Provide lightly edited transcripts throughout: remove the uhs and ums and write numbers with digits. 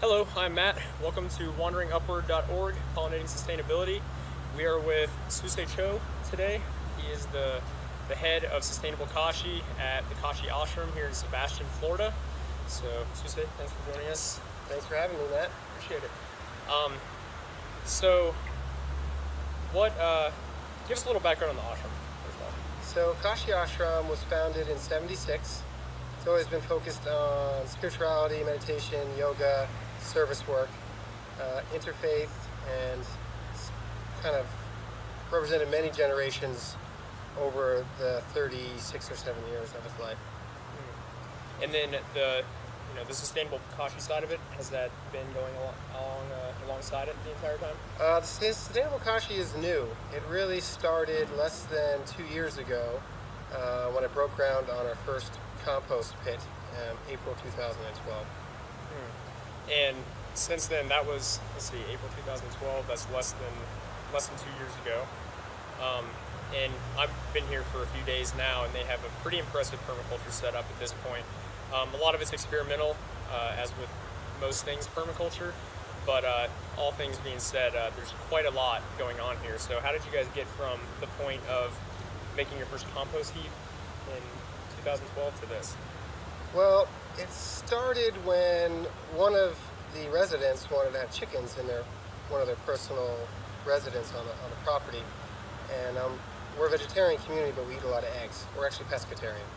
Hello, I'm Matt. Welcome to WanderingUpward.org, Pollinating Sustainability. We are with Suse Cho today. He is the head of Sustainable Kashi at the Kashi Ashram here in Sebastian, Florida. So, Suse, thanks for joining us. Thanks for having me, Matt. Appreciate it. So, give us a little background on the ashram, first off. So, Kashi Ashram was founded in '76. It's always been focused on spirituality, meditation, yoga, service work, interfaith, and kind of represented many generations over the 36 or 7 years of its life. And then the sustainable Kashi side of it, has that been going alongside it the entire time? The sustainable Kashi is new. It really started less than 2 years ago when I broke ground on our first compost pit in April 2012. And since then, that was, April 2012, that's less than 2 years ago. And I've been here for a few days now, and they have a pretty impressive permaculture setup at this point. A lot of it's experimental, as with most things permaculture, but all things being said, there's quite a lot going on here. So how did you guys get from the point of making your first compost heap in 2012 to this? Well, it started when one of the residents wanted to have chickens in one of their personal residence on a property. And we're a vegetarian community, but we eat a lot of eggs. We're actually pescatarian.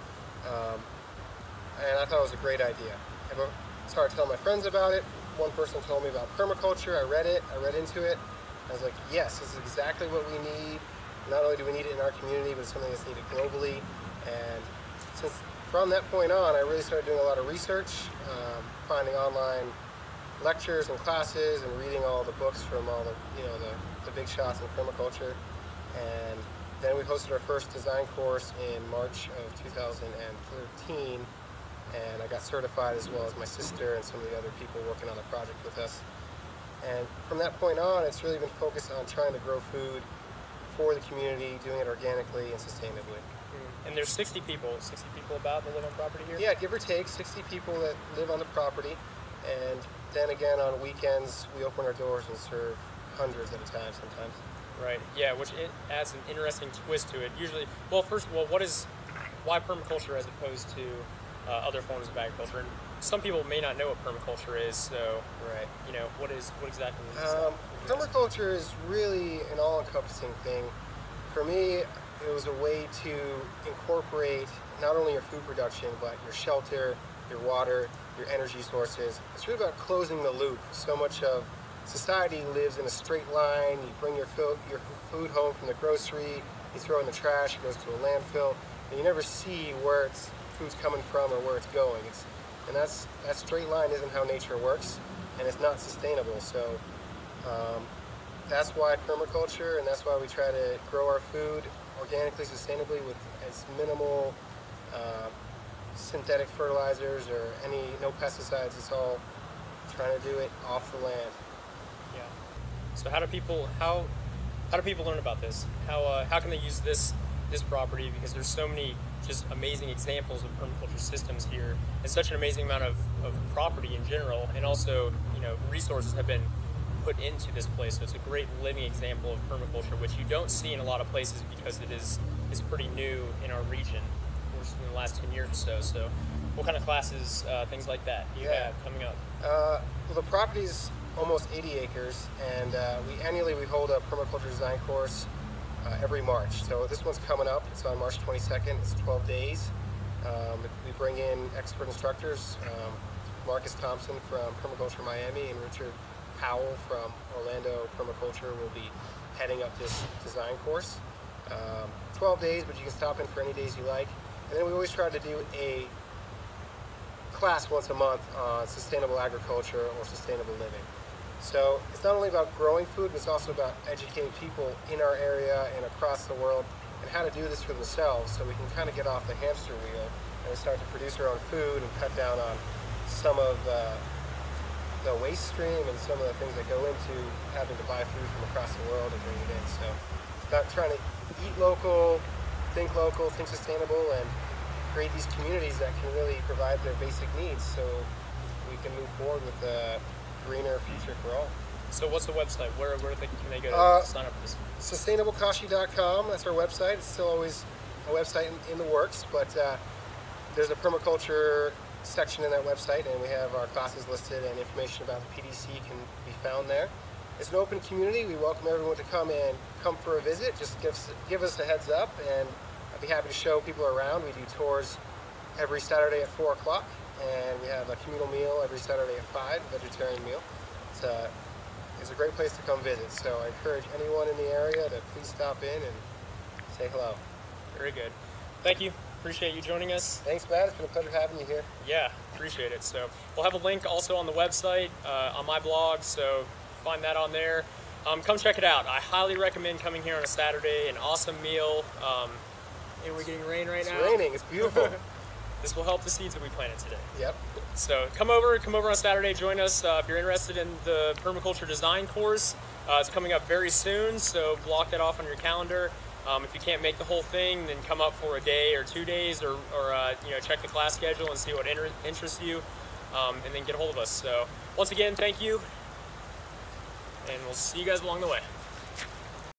And I thought it was a great idea. I started telling my friends about it. One person told me about permaculture. I read into it. I was like, yes, this is exactly what we need. Not only do we need it in our community, but it's something that's needed globally. And from that point on, I really started doing a lot of research, finding online lectures and classes, and reading all the books from all the big shots in permaculture. And then we hosted our first design course in March of 2013, and I got certified, as well as my sister and some of the other people working on the project with us. And from that point on, it's really been focused on trying to grow food for the community, doing it organically and sustainably. And there's 60 people about that live on property here? Yeah, give or take, 60 people that live on the property. And then again, on weekends, we open our doors and serve hundreds at a time sometimes. Right, yeah, which it adds an interesting twist to it. Usually, well, first of all, why permaculture as opposed to other forms of agriculture? And some people may not know what permaculture is, so, right. What exactly is it? Permaculture is really an all-encompassing thing. For me, it was a way to incorporate not only your food production, but your shelter, your water, your energy sources. It's really about closing the loop. So much of society lives in a straight line. You bring your food home from the grocery, you throw it in the trash, it goes to a landfill, and you never see where food's coming from or where it's going. And that straight line isn't how nature works, and it's not sustainable. So that's why permaculture, and that's why we try to grow our food organically, sustainably, with as minimal synthetic fertilizers or no pesticides. It's all trying to do it off the land. Yeah. So how do people learn about this? How can they use this property? Because there's so many just amazing examples of permaculture systems here, and such an amazing amount of property in general, and also resources have been put into this place. So it's a great living example of permaculture, which you don't see in a lot of places because it is pretty new in our region, in the last 10 years or so. So what kind of classes, things like that, do you have coming up? Well, the property's almost 80 acres, and annually we hold a permaculture design course every March. So this one's coming up. It's on March 22nd. It's 12 days. We bring in expert instructors, Marcus Thompson from Permaculture Miami and Richard Powell from Orlando Permaculture will be heading up this design course. 12 days, but you can stop in for any days you like. And then we always try to do a class once a month on sustainable agriculture or sustainable living. So it's not only about growing food, but it's also about educating people in our area and across the world and how to do this for themselves, so we can kind of get off the hamster wheel and start to produce our own food and cut down on some of the waste stream and some of the things that go into having to buy food from across the world and bring it in. So it's about trying to eat local, think sustainable, and create these communities that can really provide their basic needs, so we can move forward with greener future for all. So what's the website? Where can they go to sign up for this? Sustainablekashi.com, that's our website. It's still always a website in the works, but there's a permaculture section in that website, and we have our classes listed, and information about the PDC can be found there. It's an open community. We welcome everyone to come for a visit. Just give us a heads up, and I'd be happy to show people around. We do tours every Saturday at 4 o'clock, and we have a communal meal every Saturday at 5, vegetarian meal. It's a great place to come visit, so I encourage anyone in the area to please stop in and say hello. Very good. Thank you. Appreciate you joining us. Thanks, Matt. It's been a pleasure having you here. Yeah, appreciate it. So we'll have a link also on the website, on my blog, so find that on there. Come check it out. I highly recommend coming here on a Saturday. An awesome meal. And we're getting rain right now. It's raining. It's beautiful. This will help the seeds that we planted today. Yep. So come over on Saturday. Join us if you're interested in the permaculture design course. It's coming up very soon, so block that off on your calendar. If you can't make the whole thing, then come up for a day or 2 days, or check the class schedule and see what interests you, and then get a hold of us. So once again, thank you, and we'll see you guys along the way.